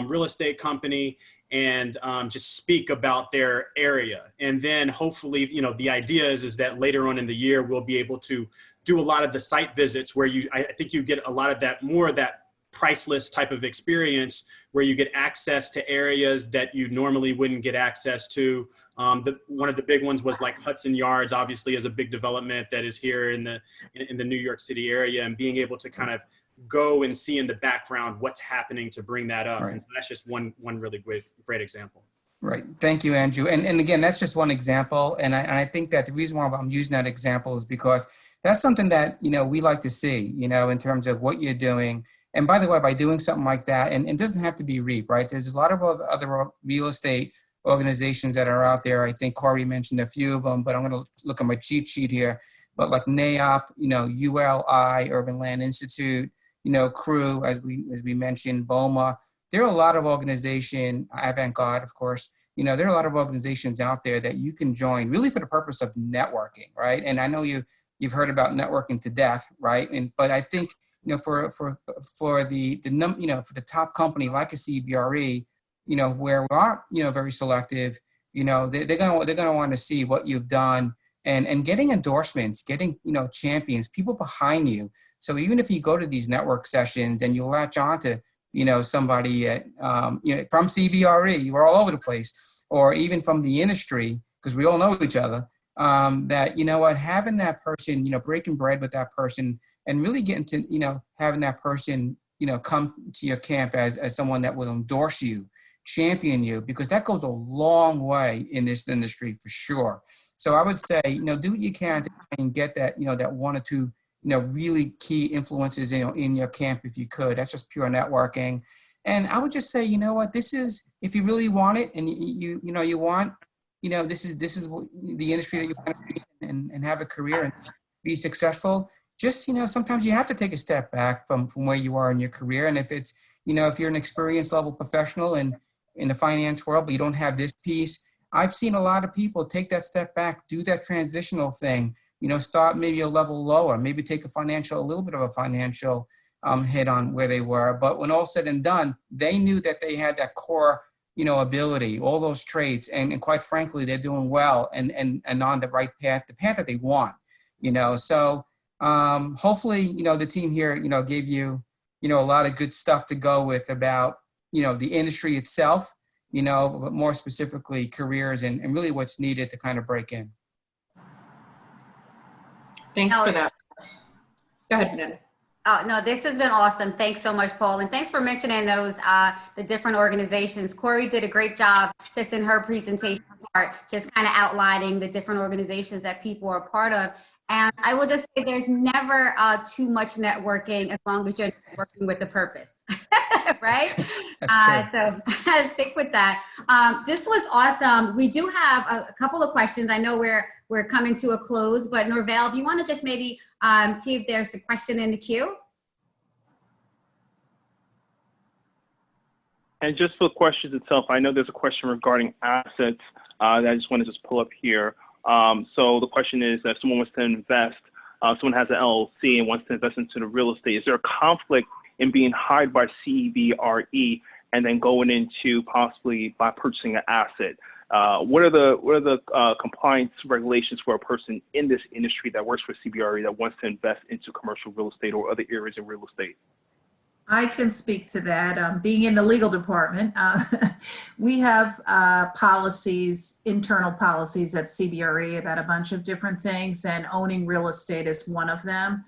S8: real estate company and just speak about their area. And then hopefully, the idea is that later on in the year, we'll be able to do a lot of the site visits where I think you get a lot of that, more of that priceless type of experience where you get access to areas that you normally wouldn't get access to. One of the big ones was like Hudson Yards, obviously, is a big development that is here in the New York City area, and being able to kind of go and see in the background what's happening to bring that up. Right. And so that's just one really great example.
S5: Right. Thank you, Andrew. And again, that's just one example. And I think that the reason why I'm using that example is because that's something that, we like to see, in terms of what you're doing. And by the way, by doing something like that, and it doesn't have to be REAP, right? There's a lot of other real estate organizations that are out there. I think Corey mentioned a few of them, but I'm going to look at my cheat sheet here. But like NAOP, ULI, Urban Land Institute, CREW, as we mentioned, BOMA. There are a lot of organizations, Avant-Garde, of course, there are a lot of organizations out there that you can join really for the purpose of networking, right? And I know you've heard about networking to death, right? But I think, for the top company like a CBRE, where we are, very selective, they're gonna want to see what you've done. And getting endorsements, getting, champions, people behind you. So even if you go to these network sessions and you latch on to, somebody at, from CBRE, we're all over the place, or even from the industry, because we all know each other, that, having that person, breaking bread with that person and really getting to, having that person, come to your camp as someone that will endorse you, champion you, because that goes a long way in this industry for sure. So I would say, do what you can to and get that, that one or two, really key influences, in your camp if you could. That's just pure networking. And I would just say, this is, if you really want it and you want, this is the industry that you want to be in and have a career and be successful. Just, sometimes you have to take a step back from where you are in your career. And if it's, if you're an experienced level professional in the finance world, but you don't have this piece, I've seen a lot of people take that step back, do that transitional thing, start maybe a level lower, maybe take a little bit of a financial hit on where they were. But when all said and done, they knew that they had that core ability, all those traits, and quite frankly, they're doing well and on the right path, the path that they want, So hopefully, the team here, gave you, a lot of good stuff to go with about, the industry itself, but more specifically careers and really what's needed to kind of break in.
S4: Thanks for that. Go ahead, Vanetta.
S3: Oh, no, this has been awesome. Thanks so much, Paul. And thanks for mentioning those, the different organizations. Corey did a great job just in her presentation part, just kind of outlining the different organizations that people are part of. And I will just say there's never too much networking as long as you're working with a purpose, right? So stick with that. This was awesome. We do have a couple of questions. I know we're coming to a close, but Norvell, if you want to just maybe see if there's a question in the queue.
S1: And just for the questions itself, I know there's a question regarding assets that I just want to just pull up here. So the question is that someone wants to invest, someone has an LLC and wants to invest into the real estate. Is there a conflict in being hired by CBRE and then going into possibly by purchasing an asset? What are the compliance regulations for a person in this industry that works for CBRE that wants to invest into commercial real estate or other areas of real estate?
S6: I can speak to that. Being in the legal department, we have policies, internal policies at CBRE about a bunch of different things, and owning real estate is one of them.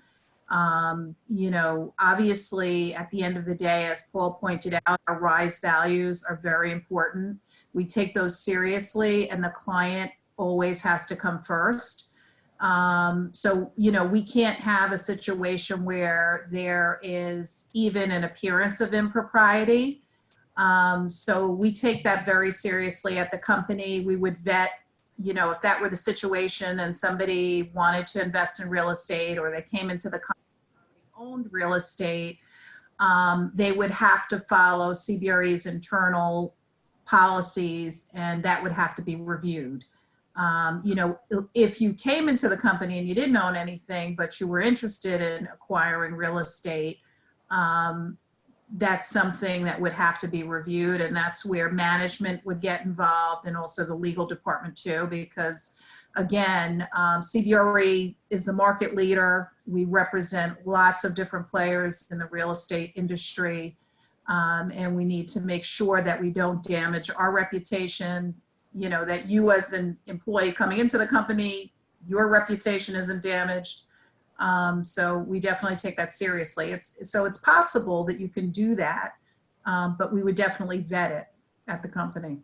S6: Obviously, at the end of the day, as Paul pointed out, our RISE values are very important. We take those seriously, and the client always has to come first. So, we can't have a situation where there is even an appearance of impropriety. So we take that very seriously at the company. We would vet, if that were the situation and somebody wanted to invest in real estate or they came into the company and owned real estate, they would have to follow CBRE's internal policies, and that would have to be reviewed. If you came into the company and you didn't own anything, but you were interested in acquiring real estate, that's something that would have to be reviewed. And that's where management would get involved, and also the legal department too, because again, CBRE is the market leader. We represent lots of different players in the real estate industry. And we need to make sure that we don't damage our reputation, that you as an employee coming into the company, your reputation isn't damaged. So we definitely take that seriously. It's possible that you can do that, but we would definitely vet it at the company.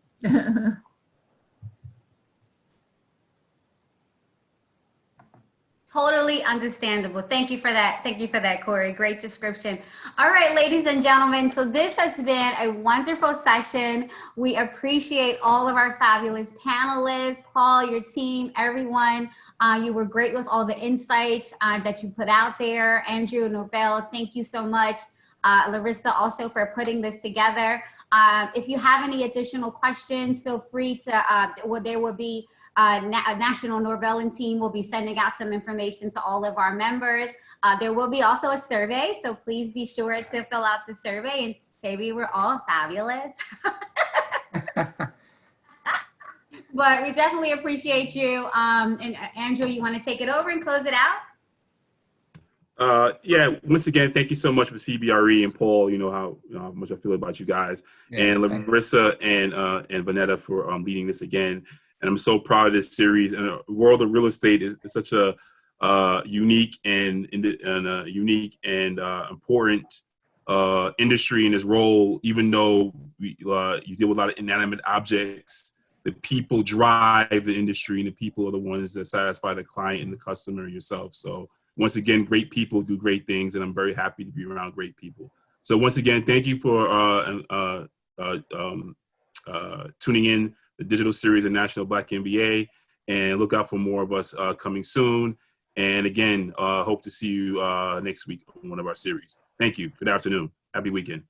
S3: Totally understandable. Thank you for that. Thank you for that, Corey. Great description. All right, ladies and gentlemen. So this has been a wonderful session. We appreciate all of our fabulous panelists, Paul, your team, everyone. You were great with all the insights that you put out there. Andrew, Norvell, thank you so much. Larissa also for putting this together. If you have any additional questions, feel free to, there will be a National Norvellan team will be sending out some information to all of our members. There will be also a survey, so please be sure to fill out the survey and maybe we're all fabulous. But we definitely appreciate you. And Andrew, you want to take it over and close it out?
S2: Yeah, once again, thank you so much for CBRE and Paul. You know how much I feel about you guys, and Larissa and Vonetta for leading this again. And I'm so proud of this series. And the world of real estate is such a unique and important industry in this role. Even though you deal with a lot of inanimate objects, the people drive the industry, and the people are the ones that satisfy the client and the customer and yourself. So once again, great people do great things, and I'm very happy to be around great people. So once again, thank you for tuning in the digital series of National Black MBA, and look out for more of us coming soon. And again, hope to see you next week on one of our series. Thank you. Good afternoon. Happy weekend.